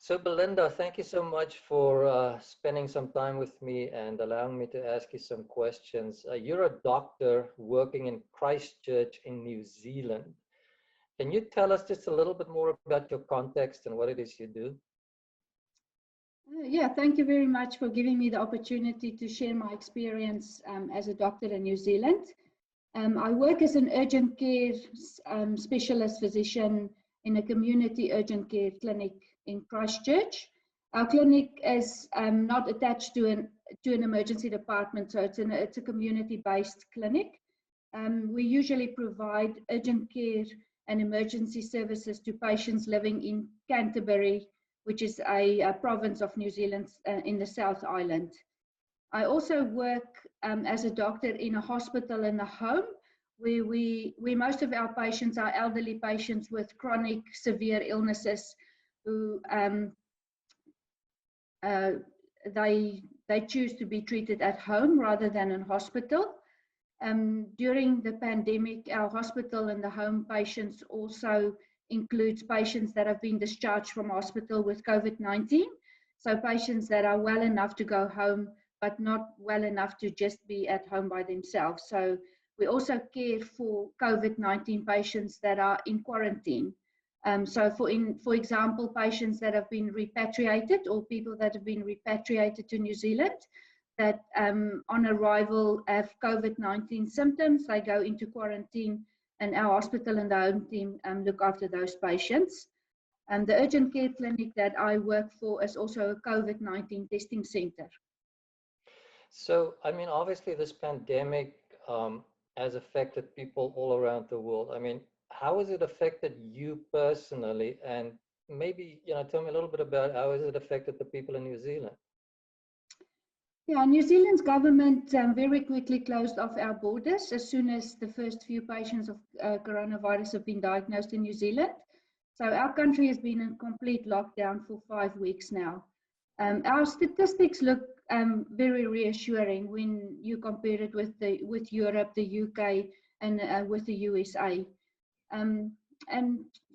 So Belinda, thank you so much for spending some time with me and allowing me to ask you some questions. You're a doctor working in Christchurch in New Zealand. Can you tell us just a little bit more about your context and what it is you do? Yeah, thank you very much for giving me the opportunity to share my experience as a doctor in New Zealand. I work as an urgent care specialist physician in a community urgent care clinic in Christchurch. Our clinic is not attached to an emergency department, so it's a community-based clinic. We usually provide urgent care and emergency services to patients living in Canterbury, which is a province of New Zealand in the South Island. I also work as a doctor in a hospital and a home where most of our patients are elderly patients with chronic severe illnesses who they choose to be treated at home rather than in hospital. During the pandemic, our hospital and the home patients also includes patients that have been discharged from hospital with COVID-19. So patients that are well enough to go home, but not well enough to just be at home by themselves. So we also care for COVID-19 patients that are in quarantine. So for example, patients that have been repatriated or people that have been repatriated to New Zealand that on arrival have COVID-19 symptoms, they go into quarantine, and our hospital and the home team look after those patients. The urgent care clinic that I work for is also a COVID-19 testing center. So, I mean, obviously this pandemic has affected people all around the world. I mean, how has it affected you personally? And maybe, tell me a little bit about how has it affected the people in New Zealand? Yeah, New Zealand's government very quickly closed off our borders as soon as the first few patients of coronavirus have been diagnosed in New Zealand. So our country has been in complete lockdown for 5 weeks now. Our statistics look very reassuring when you compare it with Europe, the UK, and with the USA. And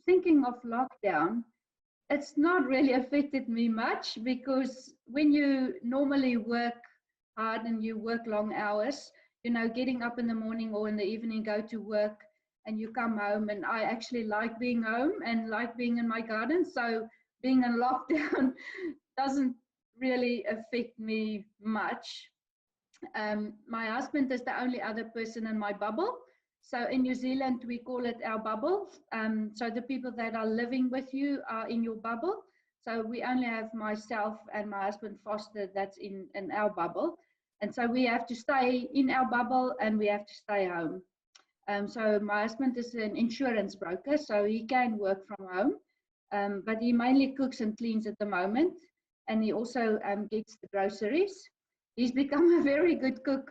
thinking of lockdown, it's not really affected me much because when you normally work hard and you work long hours, getting up in the morning or in the evening, go to work and you come home, and I actually like being home and like being in my garden. So being in lockdown doesn't really affect me much. My husband is the only other person in my bubble. So in New Zealand, we call it our bubble. So the people that are living with you are in your bubble. So we only have myself and my husband Foster that's in our bubble. And so we have to stay in our bubble and we have to stay home. So my husband is an insurance broker, so he can work from home, but he mainly cooks and cleans at the moment. And he also gets the groceries. He's become a very good cook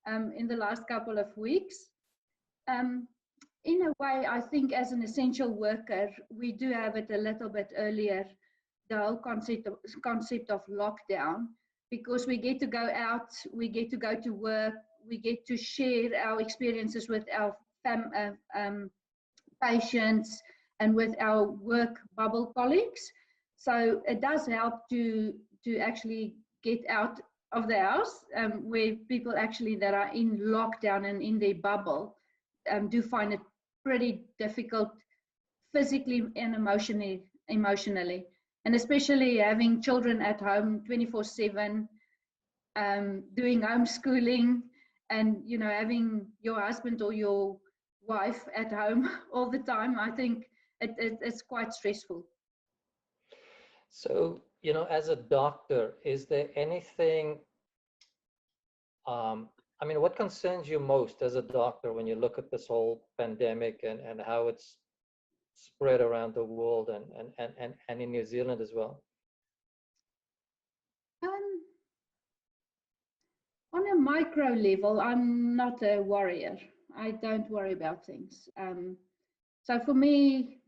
in the last couple of weeks. In a way, I think as an essential worker, we do have it a little bit earlier, the whole concept of lockdown, because we get to go out, we get to go to work, we get to share our experiences with our patients and with our work bubble colleagues. So it does help to actually get out of the house, where people actually that are in lockdown and in their bubble do find it pretty difficult physically and emotionally. And especially having children at home 24/7, doing homeschooling, and having your husband or your wife at home all the time, I think it's quite stressful. So, as a doctor, is there anything, I mean, what concerns you most as a doctor when you look at this whole pandemic and how it's spread around the world and in New Zealand as well? On a micro level, I'm not a worrier. I don't worry about things. So for me,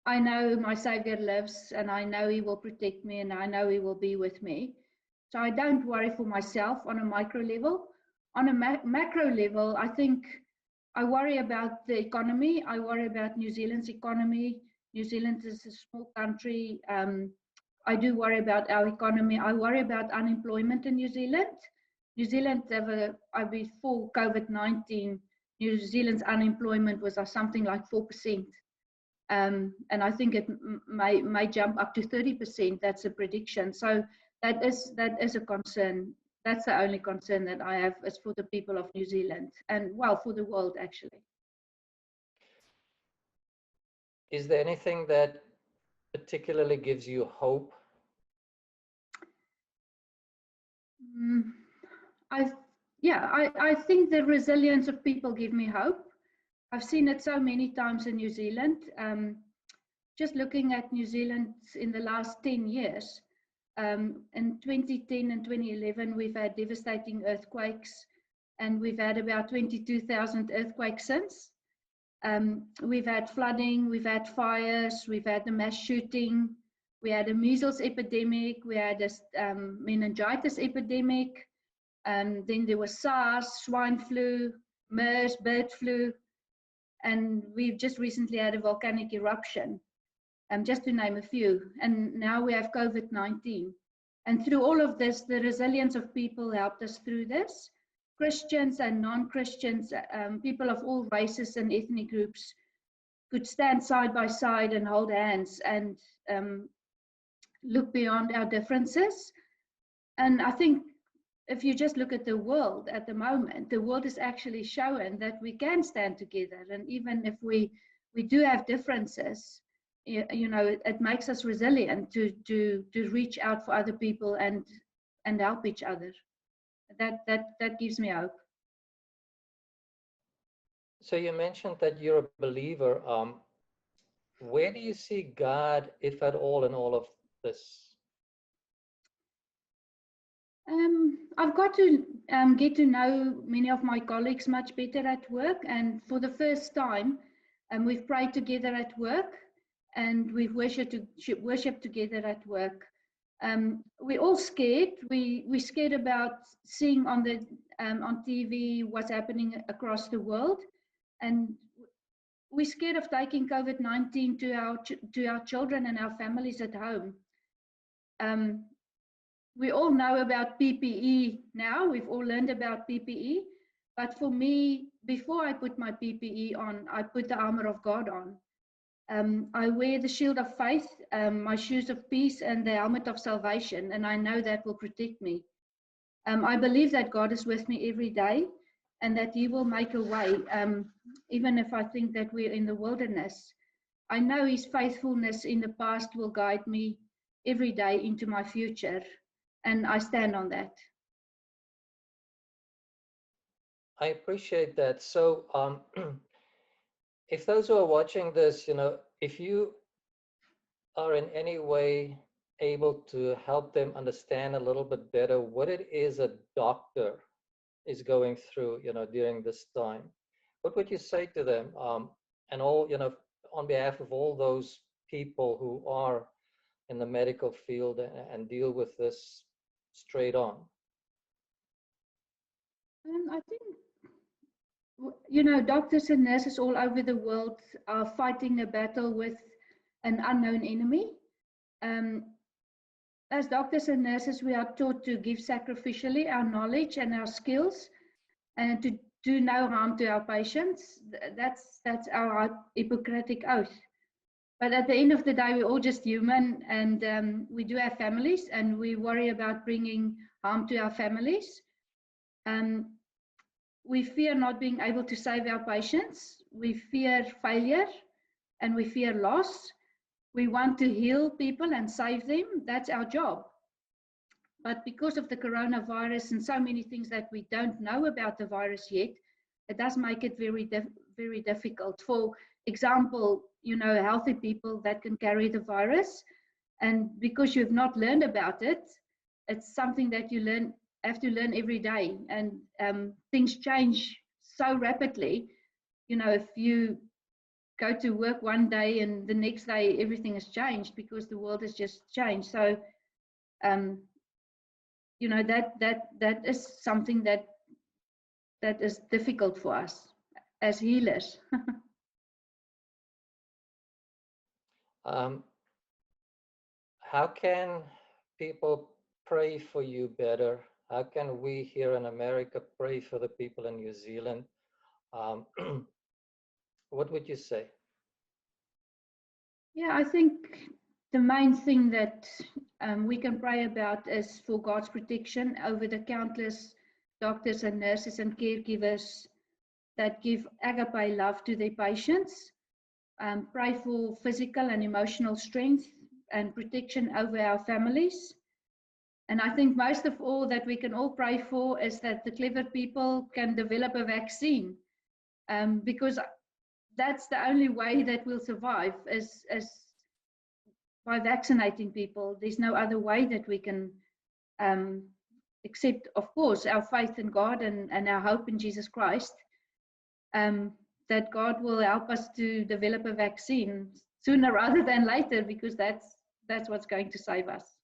I know my Savior lives and I know he will protect me and I know he will be with me. So I don't worry for myself on a micro level. On a macro level, I think I worry about the economy. I worry about New Zealand's economy. New Zealand is a small country. I do worry about our economy. I worry about unemployment in New Zealand. New Zealand, before COVID-19, New Zealand's unemployment was something like 4%. And I think it may jump up to 30%. That's a prediction. So that is a concern. That's the only concern that I have is for the people of New Zealand and, well, for the world, actually. Is there anything that particularly gives you hope? I think the resilience of people give me hope. I've seen it so many times in New Zealand. Just looking at New Zealand in the last 10 years, in 2010 and 2011, we've had devastating earthquakes, and we've had about 22,000 earthquakes since. We've had flooding, we've had fires, we've had the mass shooting, we had a measles epidemic, we had a meningitis epidemic, then there was SARS, swine flu, MERS, bird flu, and we've just recently had a volcanic eruption, just to name a few. And now we have COVID-19. And through all of this, the resilience of people helped us through this. Christians and non-Christians, people of all races and ethnic groups could stand side by side and hold hands and look beyond our differences. And I think if you just look at the world at the moment, the world is actually showing that we can stand together. And even if we do have differences, it makes us resilient to reach out for other people and help each other. That gives me hope. So you mentioned that you're a believer. Where do you see God, if at all, in all of this? I've got to get to know many of my colleagues much better at work, and for the first time, we've prayed together at work, and we've worshipped together at work. We're all scared. We're scared about seeing on TV what's happening across the world, and we're scared of taking COVID-19 to our children and our families at home. We all know about PPE now. We've all learned about PPE. But for me, before I put my PPE on, I put the armor of God on. I wear the shield of faith, my shoes of peace, and the helmet of salvation, and I know that will protect me. I believe that God is with me every day and that He will make a way, even if I think that we're in the wilderness. I know His faithfulness in the past will guide me every day into my future. And I stand on that. I appreciate that. So if those who are watching this, if you are in any way able to help them understand a little bit better what it is a doctor is going through, during this time, what would you say to them? And all, on behalf of all those people who are in the medical field and deal with this straight on? I think, doctors and nurses all over the world are fighting a battle with an unknown enemy. As doctors and nurses, we are taught to give sacrificially our knowledge and our skills and to do no harm to our patients. That's our Hippocratic oath. But at the end of the day, we're all just human, and we do have families, and we worry about bringing harm to our families. We fear not being able to save our patients. We fear failure, and we fear loss. We want to heal people and save them. That's our job. But because of the coronavirus and so many things that we don't know about the virus yet, it does make it very, very difficult. For example, healthy people that can carry the virus, and because you've not learned about it, it's something that you have to learn every day, and things change so rapidly. If you go to work one day and the next day everything has changed because the world has just changed. So that is something that is difficult for us as healers. how can people pray for you better? How can we here in America pray for the people in New Zealand? Um, what would you say? Yeah, I think the main thing that we can pray about is for God's protection over the countless doctors and nurses and caregivers that give agape love to their patients. Pray for physical and emotional strength and protection over our families. And I think most of all that we can all pray for is that the clever people can develop a vaccine, because that's the only way that we'll survive is by vaccinating people. There's no other way that we can, um, except, of course, our faith in God and our hope in Jesus Christ, um, that God will help us to develop a vaccine sooner rather than later, because that's what's going to save us.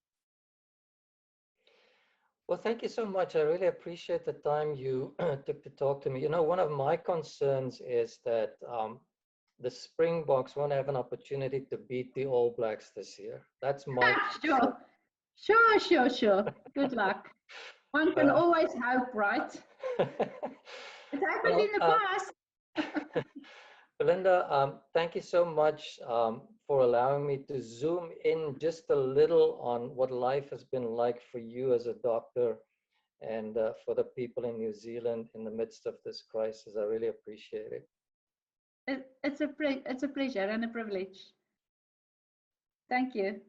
Well, thank you so much. I really appreciate the time you took to talk to me. You know, one of my concerns is that the Springboks won't have an opportunity to beat the All Blacks this year. That's my concern. Sure. Good luck. One can Uh, always hope, right? It happened well, in the past. Belinda, thank you so much for allowing me to zoom in just a little on what life has been like for you as a doctor and for the people in New Zealand in the midst of this crisis. I really appreciate it. It's a pleasure and a privilege. Thank you.